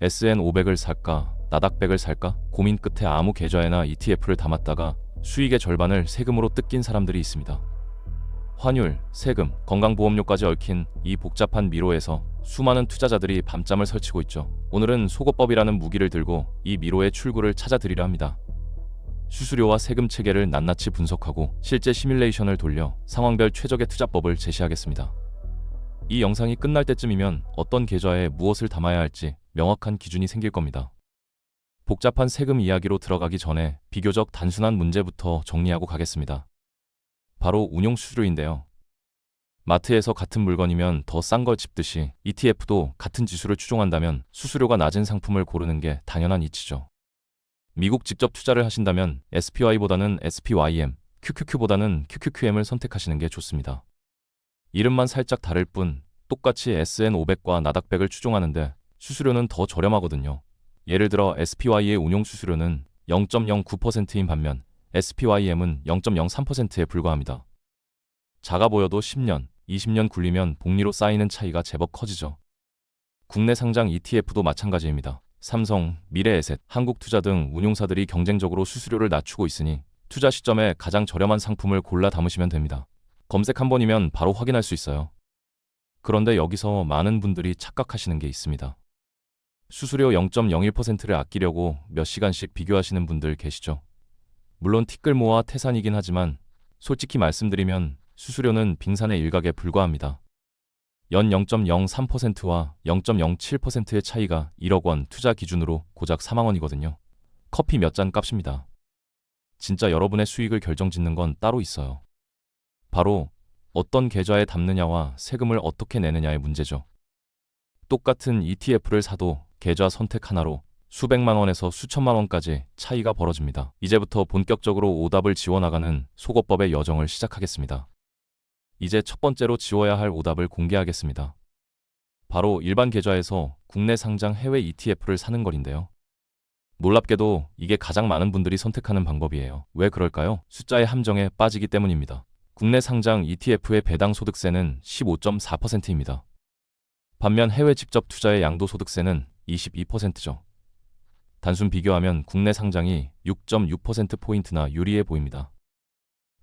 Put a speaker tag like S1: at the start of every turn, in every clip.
S1: SN500을 살까, 나닥100을 살까 고민 끝에 아무 계좌에나 ETF를 담았다가 수익의 절반을 세금으로 뜯긴 사람들이 있습니다. 환율, 세금, 건강보험료까지 얽힌 이 복잡한 미로에서 수많은 투자자들이 밤잠을 설치고 있죠. 오늘은 속어법이라는 무기를 들고 이 미로의 출구를 찾아드리려 합니다. 수수료와 세금 체계를 낱낱이 분석하고 실제 시뮬레이션을 돌려 상황별 최적의 투자법을 제시하겠습니다. 이 영상이 끝날 때쯤이면 어떤 계좌에 무엇을 담아야 할지 명확한 기준이 생길 겁니다. 복잡한 세금 이야기로 들어가기 전에 비교적 단순한 문제부터 정리하고 가겠습니다. 바로 운용 수수료인데요. 마트에서 같은 물건이면 더 싼 걸 집듯이 ETF도 같은 지수를 추종한다면 수수료가 낮은 상품을 고르는 게 당연한 이치죠. 미국 직접 투자를 하신다면 SPY보다는 SPYM, QQQ보다는 QQQM을 선택하시는 게 좋습니다. 이름만 살짝 다를 뿐 똑같이 SN500과 나닥100을 추종하는데 수수료는 더 저렴하거든요. 예를 들어 SPY의 운용 수수료는 0.09%인 반면 SPYM은 0.03%에 불과합니다. 작아 보여도 10년, 20년 굴리면 복리로 쌓이는 차이가 제법 커지죠. 국내 상장 ETF도 마찬가지입니다. 삼성, 미래에셋, 한국투자 등 운용사들이 경쟁적으로 수수료를 낮추고 있으니 투자 시점에 가장 저렴한 상품을 골라 담으시면 됩니다. 검색 한 번이면 바로 확인할 수 있어요. 그런데 여기서 많은 분들이 착각하시는 게 있습니다. 수수료 0.01%를 아끼려고 몇 시간씩 비교하시는 분들 계시죠? 물론 티끌모아 태산이긴 하지만 솔직히 말씀드리면 수수료는 빙산의 일각에 불과합니다. 연 0.03%와 0.07%의 차이가 1억 원 투자 기준으로 고작 4만 원이거든요. 커피 몇 잔 값입니다. 진짜 여러분의 수익을 결정짓는 건 따로 있어요. 바로 어떤 계좌에 담느냐와 세금을 어떻게 내느냐의 문제죠. 똑같은 ETF를 사도 계좌 선택 하나로 수백만 원에서 수천만 원까지 차이가 벌어집니다. 이제부터 본격적으로 오답을 지워나가는 속어법의 여정을 시작하겠습니다. 이제 첫 번째로 지워야 할 오답을 공개하겠습니다. 바로 일반 계좌에서 국내 상장 해외 ETF를 사는 거인데요. 놀랍게도 이게 가장 많은 분들이 선택하는 방법이에요. 왜 그럴까요? 숫자의 함정에 빠지기 때문입니다. 국내 상장 ETF의 배당 소득세는 15.4%입니다. 반면 해외 직접 투자의 양도소득세는 22%죠. 단순 비교하면 국내 상장이 6.6%포인트나 유리해 보입니다.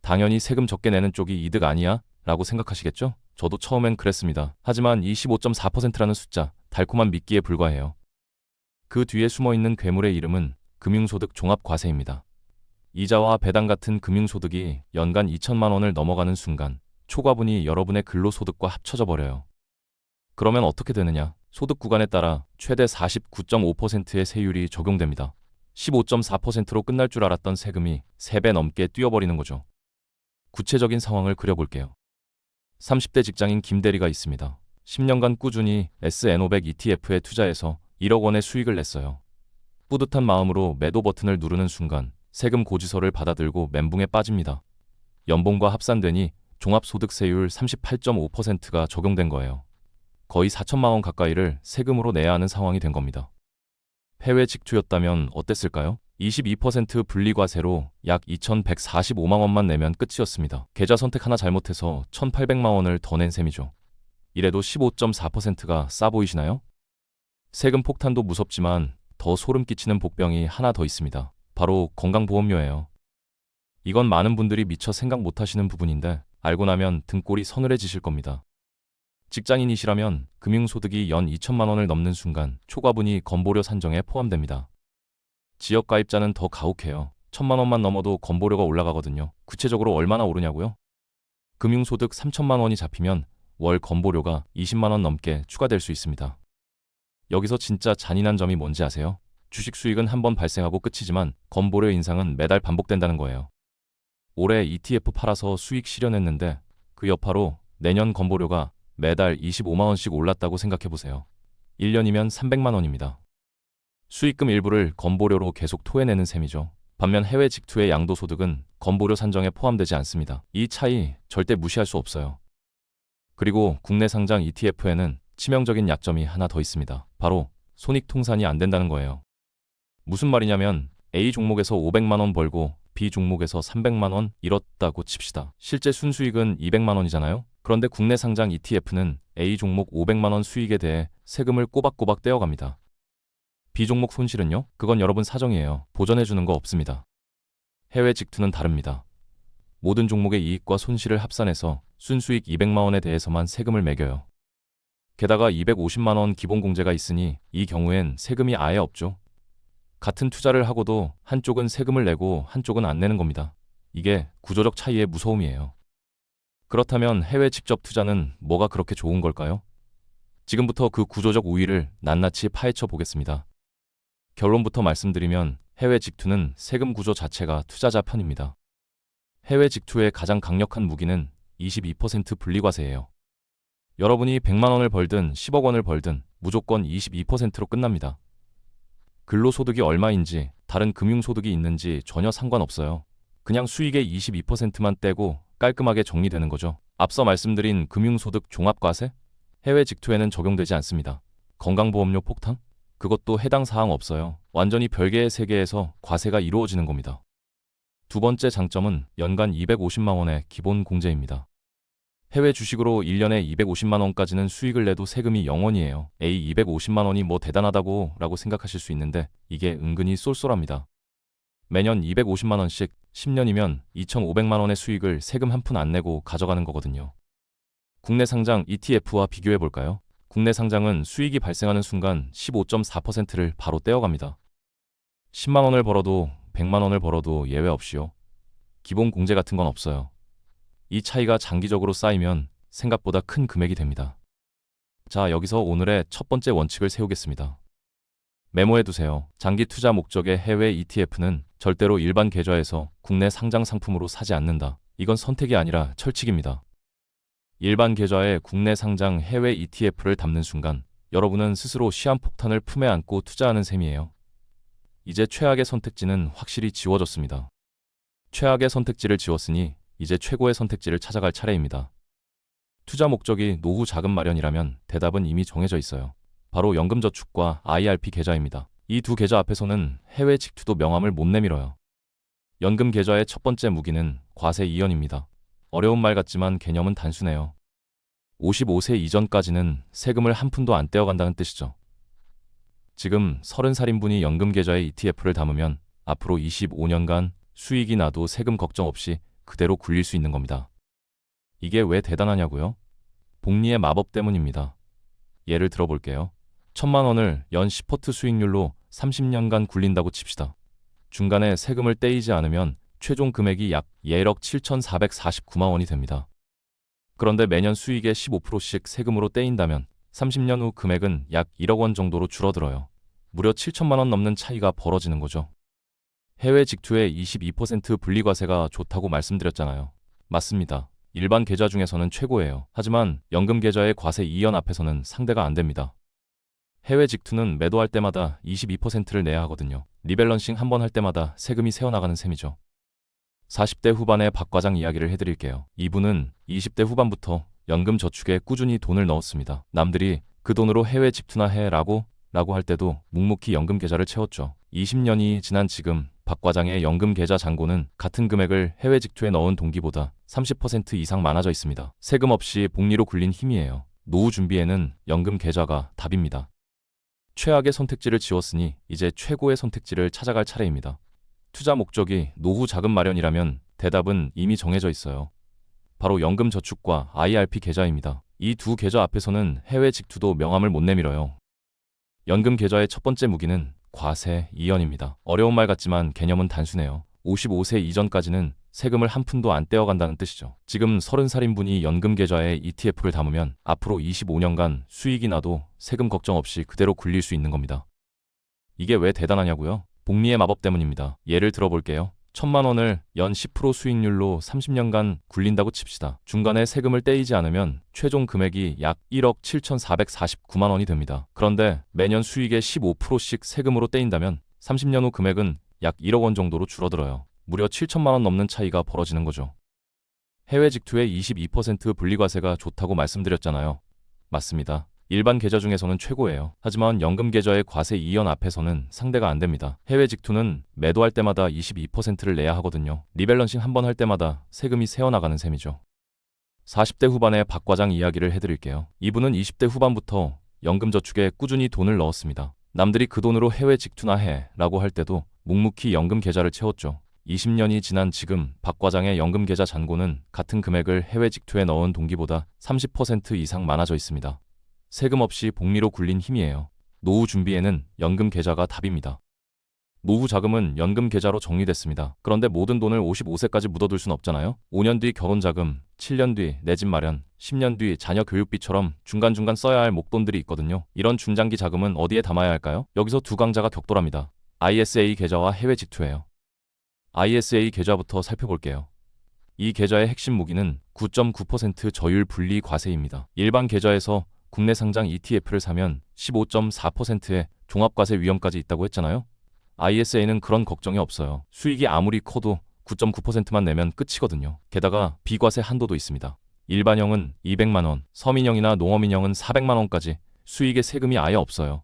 S1: 당연히 세금 적게 내는 쪽이 이득 아니야? 라고 생각하시겠죠? 저도 처음엔 그랬습니다. 하지만 이 15.4%라는 숫자, 달콤한 미끼에 불과해요. 그 뒤에 숨어있는 괴물의 이름은 금융소득 종합과세입니다. 이자와 배당 같은 금융소득이 연간 2천만 원을 넘어가는 순간 초과분이 여러분의 근로소득과 합쳐져 버려요. 그러면 어떻게 되느냐? 소득 구간에 따라 최대 49.5%의 세율이 적용됩니다. 15.4%로 끝날 줄 알았던 세금이 3배 넘게 뛰어버리는 거죠. 구체적인 상황을 그려볼게요. 30대 직장인 김대리가 있습니다. 10년간 꾸준히 SN500 ETF에 투자해서 1억 원의 수익을 냈어요. 뿌듯한 마음으로 매도 버튼을 누르는 순간 세금 고지서를 받아들고 멘붕에 빠집니다. 연봉과 합산되니 종합소득세율 38.5%가 적용된 거예요. 거의 4천만 원 가까이를 세금으로 내야 하는 상황이 된 겁니다. 해외 직투였다면 어땠을까요? 22% 분리과세로 약 2,145만 원만 내면 끝이었습니다. 계좌 선택 하나 잘못해서 1,800만 원을 더 낸 셈이죠. 이래도 15.4%가 싸 보이시나요? 세금 폭탄도 무섭지만 더 소름 끼치는 복병이 하나 더 있습니다. 바로 건강보험료예요. 이건 많은 분들이 미처 생각 못하시는 부분인데 알고 나면 등골이 서늘해지실 겁니다. 직장인이시라면 금융소득이 연 2천만 원을 넘는 순간 초과분이 건보료 산정에 포함됩니다. 지역가입자는 더 가혹해요. 1,000만 원만 넘어도 건보료가 올라가거든요. 구체적으로 얼마나 오르냐고요? 금융소득 3천만 원이 잡히면 월 건보료가 20만 원 넘게 추가될 수 있습니다. 여기서 진짜 잔인한 점이 뭔지 아세요? 주식 수익은 한 번 발생하고 끝이지만 건보료 인상은 매달 반복된다는 거예요. 올해 ETF 팔아서 수익 실현했는데 그 여파로 내년 건보료가 매달 25만 원씩 올랐다고 생각해보세요. 1년이면 300만 원입니다. 수익금 일부를 건보료로 계속 토해내는 셈이죠. 반면 해외 직투의 양도소득은 건보료 산정에 포함되지 않습니다. 이 차이 절대 무시할 수 없어요. 그리고 국내 상장 ETF에는 치명적인 약점이 하나 더 있습니다. 바로 손익통산이 안 된다는 거예요. 무슨 말이냐면 A 종목에서 500만 원 벌고 B 종목에서 300만 원 잃었다고 칩시다. 실제 순수익은 200만 원이잖아요. 그런데 국내 상장 ETF는 A 종목 500만 원 수익에 대해 세금을 꼬박꼬박 떼어갑니다. 비종목 손실은요? 그건 여러분 사정이에요. 보전해주는 거 없습니다. 해외 직투는 다릅니다. 모든 종목의 이익과 손실을 합산해서 순수익 200만 원에 대해서만 세금을 매겨요. 게다가 250만 원 기본 공제가 있으니 이 경우엔 세금이 아예 없죠. 같은 투자를 하고도 한쪽은 세금을 내고 한쪽은 안 내는 겁니다. 이게 구조적 차이의 무서움이에요. 그렇다면 해외 직접 투자는 뭐가 그렇게 좋은 걸까요? 지금부터 그 구조적 우위를 낱낱이 파헤쳐 보겠습니다. 결론부터 말씀드리면 해외 직투는 세금 구조 자체가 투자자 편입니다. 해외 직투의 가장 강력한 무기는 22% 분리과세예요. 여러분이 100만 원을 벌든 10억 원을 벌든 무조건 22%로 끝납니다. 근로소득이 얼마인지 다른 금융소득이 있는지 전혀 상관없어요. 그냥 수익의 22%만 떼고 깔끔하게 정리되는 거죠. 앞서 말씀드린 금융소득 종합과세? 해외 직투에는 적용되지 않습니다. 건강보험료 폭탄? 그것도 해당 사항 없어요. 완전히 별개의 세계에서 과세가 이루어지는 겁니다. 두 번째 장점은 연간 250만 원의 기본 공제입니다. 해외 주식으로 1년에 250만 원까지는 수익을 내도 세금이 0원이에요. 250만 원이 뭐 대단하다고 라고 생각하실 수 있는데 이게 은근히 쏠쏠합니다. 매년 250만 원씩 10년이면 2,500만 원의 수익을 세금 한 푼 안 내고 가져가는 거거든요. 국내 상장 ETF와 비교해 볼까요? 국내 상장은 수익이 발생하는 순간 15.4%를 바로 떼어갑니다. 10만 원을 벌어도 100만 원을 벌어도 예외 없이요. 기본 공제 같은 건 없어요. 이 차이가 장기적으로 쌓이면 생각보다 큰 금액이 됩니다. 자, 여기서 오늘의 첫 번째 원칙을 세우겠습니다. 메모해두세요. 장기 투자 목적의 해외 ETF는 절대로 일반 계좌에서 국내 상장 상품으로 사지 않는다. 이건 선택이 아니라 철칙입니다. 일반 계좌에 국내 상장 해외 ETF를 담는 순간 여러분은 스스로 시한폭탄을 품에 안고 투자하는 셈이에요. 이제 최악의 선택지는 확실히 지워졌습니다. 최악의 선택지를 지웠으니 이제 최고의 선택지를 찾아갈 차례입니다. 투자 목적이 노후 자금 마련이라면 대답은 이미 정해져 있어요. 바로 연금저축과 IRP 계좌입니다. 이 두 계좌 앞에서는 해외 직투도 명함을 못 내밀어요. 연금 계좌의 첫 번째 무기는 과세 이연입니다. 어려운 말 같지만 개념은 단순해요. 55세 이전까지는 세금을 한 푼도 안 떼어간다는 뜻이죠. 지금 30살인 분이 연금 계좌에 ETF를 담으면 앞으로 25년간 수익이 나도 세금 걱정 없이 그대로 굴릴 수 있는 겁니다. 이게 왜 대단하냐고요? 복리의 마법 때문입니다. 예를 들어볼게요. 1,000만 원을 연 10% 수익률로 30년간 굴린다고 칩시다. 중간에 세금을 떼이지 않으면 최종 금액이 약 1억 7,449만 원이 됩니다. 그런데 매년 수익의 15%씩 세금으로 떼인다면 30년 후 금액은 약 1억 원 정도로 줄어들어요. 무려 7천만 원 넘는 차이가 벌어지는 거죠. 해외 직투의 22% 분리과세가 좋다고 말씀드렸잖아요. 맞습니다. 일반 계좌 중에서는 최고예요. 하지만 연금 계좌의 과세 이연 앞에서는 상대가 안 됩니다. 해외 직투는 매도할 때마다 22%를 내야 하거든요. 리밸런싱 한 번 할 때마다 세금이 새어나가는 셈이죠. 40대 후반의 박 과장 이야기를 해드릴게요. 이분은 20대 후반부터 연금 저축에 꾸준히 돈을 넣었습니다. 남들이 그 돈으로 해외 직투나 해라고 할 때도 묵묵히 연금 계좌를 채웠죠. 20년이 지난 지금 박 과장의 연금 계좌 잔고는 같은 금액을 해외 직투에 넣은 동기보다 30% 이상 많아져 있습니다. 세금 없이 복리로 굴린 힘이에요. 노후 준비에는 연금 계좌가 답입니다. 최악의 선택지를 지웠으니 이제 최고의 선택지를 찾아갈 차례입니다. 투자 목적이 노후 자금 마련이라면 대답은 이미 정해져 있어요. 바로 연금 저축과 IRP 계좌입니다. 이 두 계좌 앞에서는 해외 직투도 명함을 못 내밀어요. 연금 계좌의 첫 번째 무기는 과세 이연입니다. 어려운 말 같지만 개념은 단순해요. 55세 이전까지는 세금을 한 푼도 안 떼어간다는 뜻이죠. 지금 30살인 분이 연금 계좌에 ETF를 담으면 앞으로 25년간 수익이 나도 세금 걱정 없이 그대로 굴릴 수 있는 겁니다. 이게 왜 대단하냐고요? 복리의 마법 때문입니다. 예를 들어볼게요. 1,000만 원을 연 10% 수익률로 30년간 굴린다고 칩시다. 중간에 세금을 떼이지 않으면 최종 금액이 약 1억 7,449만 원이 됩니다. 그런데 매년 수익의 15%씩 세금으로 떼인다면 30년 후 금액은 약 1억 원 정도로 줄어들어요. 무려 7천만 원 넘는 차이가 벌어지는 거죠. 해외 직투의 22% 분리과세가 좋다고 말씀드렸잖아요. 맞습니다. 일반 계좌 중에서는 최고예요. 하지만 연금 계좌의 과세 이연 앞에서는 상대가 안 됩니다. 해외 직투는 매도할 때마다 22%를 내야 하거든요. 리밸런싱 한 번 할 때마다 세금이 새어나가는 셈이죠. 40대 후반의 박 과장 이야기를 해드릴게요. 이분은 20대 후반부터 연금 저축에 꾸준히 돈을 넣었습니다. 남들이 그 돈으로 해외 직투나 해 라고 할 때도 묵묵히 연금 계좌를 채웠죠. 20년이 지난 지금 박 과장의 연금 계좌 잔고는 같은 금액을 해외 직투에 넣은 동기보다 30% 이상 많아져 있습니다. 세금 없이 복리로 굴린 힘이에요. 노후 준비에는 연금 계좌가 답입니다. 노후 자금은 연금 계좌로 정리됐습니다. 그런데 모든 돈을 55세까지 묻어둘 순 없잖아요. 5년 뒤 결혼 자금, 7년 뒤 내 집 마련, 10년 뒤 자녀 교육비처럼 중간중간 써야 할 목돈들이 있거든요. 이런 중장기 자금은 어디에 담아야 할까요? 여기서 두 강자가 격돌합니다. ISA 계좌와 해외 직투예요. ISA 계좌부터 살펴볼게요. 이 계좌의 핵심 무기는 9.9% 저율 분리 과세입니다. 일반 계좌에서 국내 상장 ETF를 사면 15.4%의 종합과세 위험까지 있다고 했잖아요. ISA는 그런 걱정이 없어요. 수익이 아무리 커도 9.9%만 내면 끝이거든요. 게다가 비과세 한도도 있습니다. 일반형은 200만 원, 서민형이나 농어민형은 400만 원까지 수익에 세금이 아예 없어요.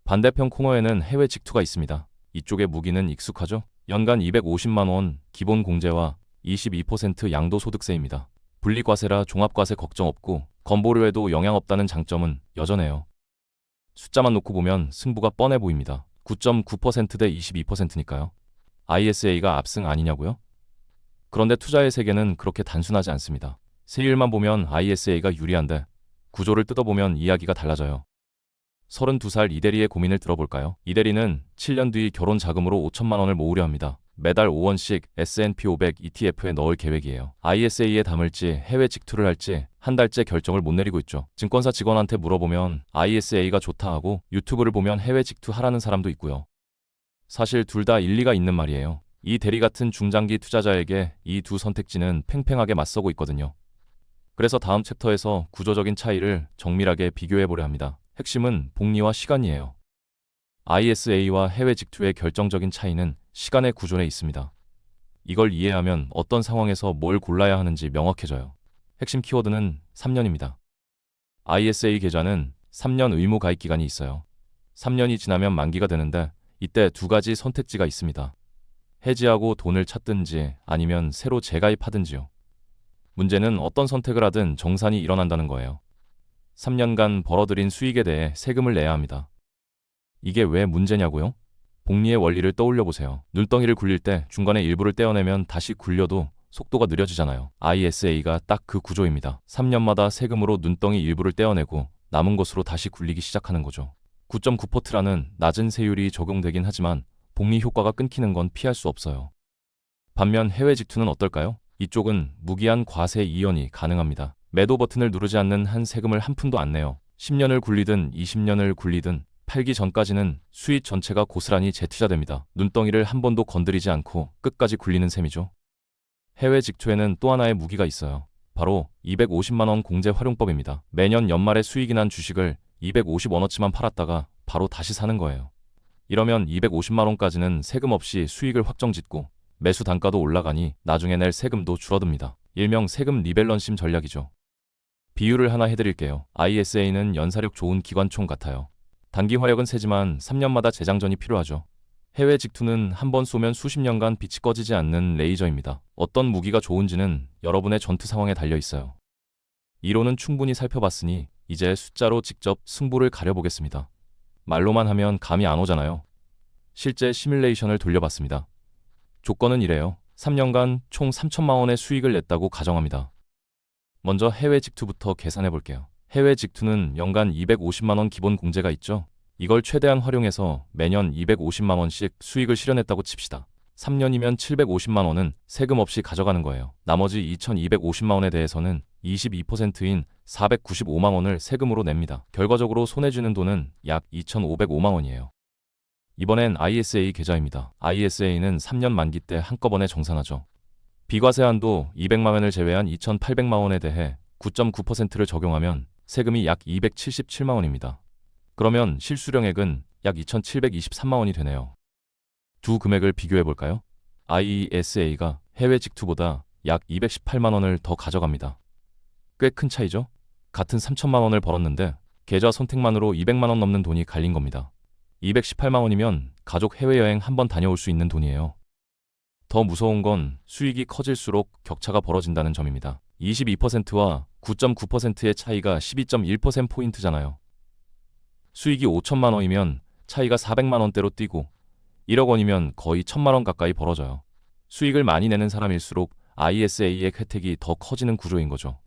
S1: 반대편 코너에는 해외 직투가 있습니다. 이쪽의 무기는 익숙하죠? 연간 250만 원 기본 공제와 22% 양도소득세입니다. 분리과세라 종합과세 걱정 없고 건보료에도 영향 없다는 장점은 여전해요. 숫자만 놓고 보면 승부가 뻔해 보입니다. 9.9% 대 22%니까요. ISA가 압승 아니냐고요? 그런데 투자의 세계는 그렇게 단순하지 않습니다. 세율만 보면 ISA가 유리한데 구조를 뜯어보면 이야기가 달라져요. 32살 이대리의 고민을 들어볼까요? 이대리는 7년 뒤 결혼 자금으로 5천만 원을 모으려 합니다. 매달 5원씩 S&P 500 ETF에 넣을 계획이에요. ISA에 담을지 해외 직투를 할지 한 달째 결정을 못 내리고 있죠. 증권사 직원한테 물어보면 ISA가 좋다 하고 유튜브를 보면 해외 직투 하라는 사람도 있고요. 사실 둘 다 일리가 있는 말이에요. 이 대리 같은 중장기 투자자에게 이 두 선택지는 팽팽하게 맞서고 있거든요. 그래서 다음 챕터에서 구조적인 차이를 정밀하게 비교해보려 합니다. 핵심은 복리와 시간이에요. ISA와 해외 직투의 결정적인 차이는 시간의 구조에 있습니다. 이걸 이해하면 어떤 상황에서 뭘 골라야 하는지 명확해져요. 핵심 키워드는 3년입니다. ISA 계좌는 3년 의무 가입 기간이 있어요. 3년이 지나면 만기가 되는데 이때 두 가지 선택지가 있습니다. 해지하고 돈을 찾든지 아니면 새로 재가입하든지요. 문제는 어떤 선택을 하든 정산이 일어난다는 거예요. 3년간 벌어들인 수익에 대해 세금을 내야 합니다. 이게 왜 문제냐고요? 복리의 원리를 떠올려 보세요. 눈덩이를 굴릴 때 중간에 일부를 떼어내면 다시 굴려도 속도가 느려지잖아요. ISA가 딱 그 구조입니다. 3년마다 세금으로 눈덩이 일부를 떼어내고 남은 것으로 다시 굴리기 시작하는 거죠. 9.9%라는 낮은 세율이 적용되긴 하지만 복리 효과가 끊기는 건 피할 수 없어요. 반면 해외 직투는 어떨까요? 이쪽은 무기한 과세 이연이 가능합니다. 매도 버튼을 누르지 않는 한 세금을 한 푼도 안 내요. 10년을 굴리든 20년을 굴리든 팔기 전까지는 수익 전체가 고스란히 재투자됩니다. 눈덩이를 한 번도 건드리지 않고 끝까지 굴리는 셈이죠. 해외 직투에는 또 하나의 무기가 있어요. 바로 250만 원 공제 활용법입니다. 매년 연말에 수익이 난 주식을 250원어치만 팔았다가 바로 다시 사는 거예요. 이러면 250만 원까지는 세금 없이 수익을 확정짓고 매수 단가도 올라가니 나중에 낼 세금도 줄어듭니다. 일명 세금 리밸런싱 전략이죠. 비유를 하나 해드릴게요. ISA는 연사력 좋은 기관총 같아요. 단기 화력은 세지만 3년마다 재장전이 필요하죠. 해외 직투는 한 번 쏘면 수십 년간 빛이 꺼지지 않는 레이저입니다. 어떤 무기가 좋은지는 여러분의 전투 상황에 달려 있어요. 이론은 충분히 살펴봤으니 이제 숫자로 직접 승부를 가려보겠습니다. 말로만 하면 감이 안 오잖아요. 실제 시뮬레이션을 돌려봤습니다. 조건은 이래요. 3년간 총 3천만 원의 수익을 냈다고 가정합니다. 먼저 해외 직투부터 계산해 볼게요. 해외 직투는 연간 250만 원 기본 공제가 있죠. 이걸 최대한 활용해서 매년 250만 원씩 수익을 실현했다고 칩시다. 3년이면 750만 원은 세금 없이 가져가는 거예요. 나머지 2250만 원에 대해서는 22%인 495만 원을 세금으로 냅니다. 결과적으로 손해주는 돈은 약 2505만 원이에요. 이번엔 ISA 계좌입니다. ISA는 3년 만기 때 한꺼번에 정산하죠. 비과세 한도 200만 원을 제외한 2800만 원에 대해 9.9%를 적용하면 세금이 약 277만 원입니다. 그러면 실수령액은 약 2723만 원이 되네요. 두 금액을 비교해 볼까요? ISA가 해외 직투보다 약 218만 원을 더 가져갑니다. 꽤 큰 차이죠? 같은 3천만 원을 벌었는데 계좌 선택만으로 200만 원 넘는 돈이 갈린 겁니다. 218만 원이면 가족 해외여행 한 번 다녀올 수 있는 돈이에요. 더 무서운 건 수익이 커질수록 격차가 벌어진다는 점입니다. 22%와 9.9%의 차이가 12.1%포인트잖아요. 수익이 5천만 원이면 차이가 400만 원대로 뛰고 1억 원이면 거의 1000만 원 가까이 벌어져요. 수익을 많이 내는 사람일수록 ISA의 혜택이 더 커지는 구조인 거죠.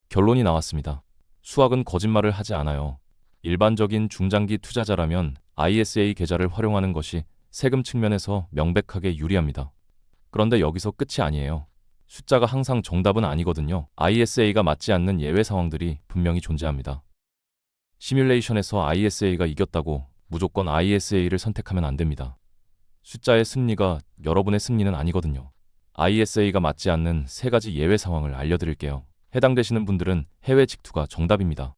S1: 결론이 나왔습니다. 수학은 거짓말을 하지 않아요. 일반적인 중장기 투자자라면 ISA 계좌를 활용하는 것이 세금 측면에서 명백하게 유리합니다. 그런데 여기서 끝이 아니에요. 숫자가 항상 정답은 아니거든요. ISA가 맞지 않는 예외 상황들이 분명히 존재합니다. 시뮬레이션에서 ISA가 이겼다고 무조건 ISA를 선택하면 안 됩니다. 숫자의 승리가 여러분의 승리는 아니거든요. ISA가 맞지 않는 3가지 예외 상황을 알려드릴게요. 해당되시는 분들은 해외 직투가 정답입니다.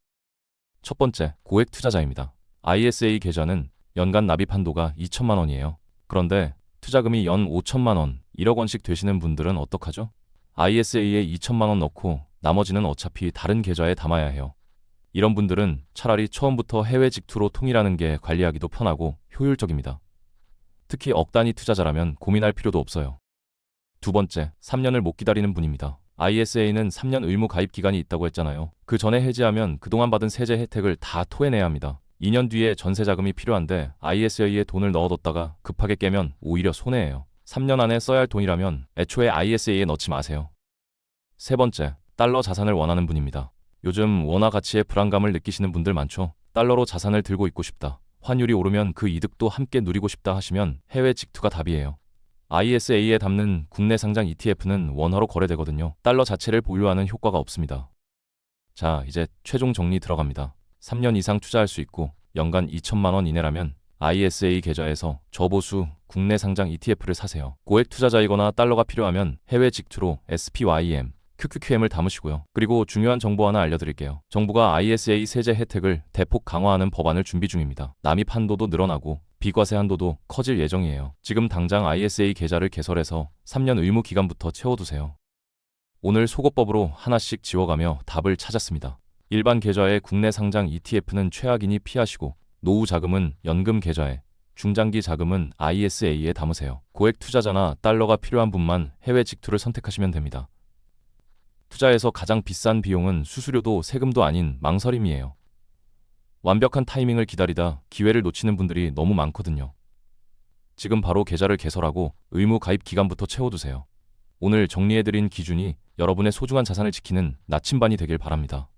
S1: 첫 번째, 고액 투자자입니다. ISA 계좌는 연간 납입 한도가 2천만 원이에요. 그런데 투자금이 연 5천만 원, 1억 원씩 되시는 분들은 어떡하죠? ISA에 2천만 원 넣고 나머지는 어차피 다른 계좌에 담아야 해요. 이런 분들은 차라리 처음부터 해외 직투로 통일하는 게 관리하기도 편하고 효율적입니다. 특히 억 단위 투자자라면 고민할 필요도 없어요. 두 번째, 3년을 못 기다리는 분입니다. ISA는 3년 의무 가입 기간이 있다고 했잖아요. 그 전에 해지하면 그동안 받은 세제 혜택을 다 토해내야 합니다. 2년 뒤에 전세 자금이 필요한데 ISA에 돈을 넣어뒀다가 급하게 깨면 오히려 손해예요. 3년 안에 써야 할 돈이라면 애초에 ISA에 넣지 마세요. 세 번째, 달러 자산을 원하는 분입니다. 요즘 원화 가치의 불안감을 느끼시는 분들 많죠. 달러로 자산을 들고 있고 싶다. 환율이 오르면 그 이득도 함께 누리고 싶다 하시면 해외 직투가 답이에요. ISA에 담는 국내 상장 ETF는 원화로 거래되거든요. 달러 자체를 보유하는 효과가 없습니다. 자, 이제 최종 정리 들어갑니다. 3년 이상 투자할 수 있고 연간 2천만 원 이내라면 ISA 계좌에서 저보수 국내 상장 ETF를 사세요. 고액 투자자이거나 달러가 필요하면 해외 직투로 SPYM, QQQM을 담으시고요. 그리고 중요한 정보 하나 알려드릴게요. 정부가 ISA 세제 혜택을 대폭 강화하는 법안을 준비 중입니다. 납입 한도도 늘어나고 비과세 한도도 커질 예정이에요. 지금 당장 ISA 계좌를 개설해서 3년 의무 기간부터 채워두세요. 오늘 속어법으로 하나씩 지워가며 답을 찾았습니다. 일반 계좌의 국내 상장 ETF는 최악이니 피하시고 노후 자금은 연금 계좌에, 중장기 자금은 ISA에 담으세요. 고액 투자자나 달러가 필요한 분만 해외 직투를 선택하시면 됩니다. 투자에서 가장 비싼 비용은 수수료도 세금도 아닌 망설임이에요. 완벽한 타이밍을 기다리다 기회를 놓치는 분들이 너무 많거든요. 지금 바로 계좌를 개설하고 의무 가입 기간부터 채워두세요. 오늘 정리해드린 기준이 여러분의 소중한 자산을 지키는 나침반이 되길 바랍니다.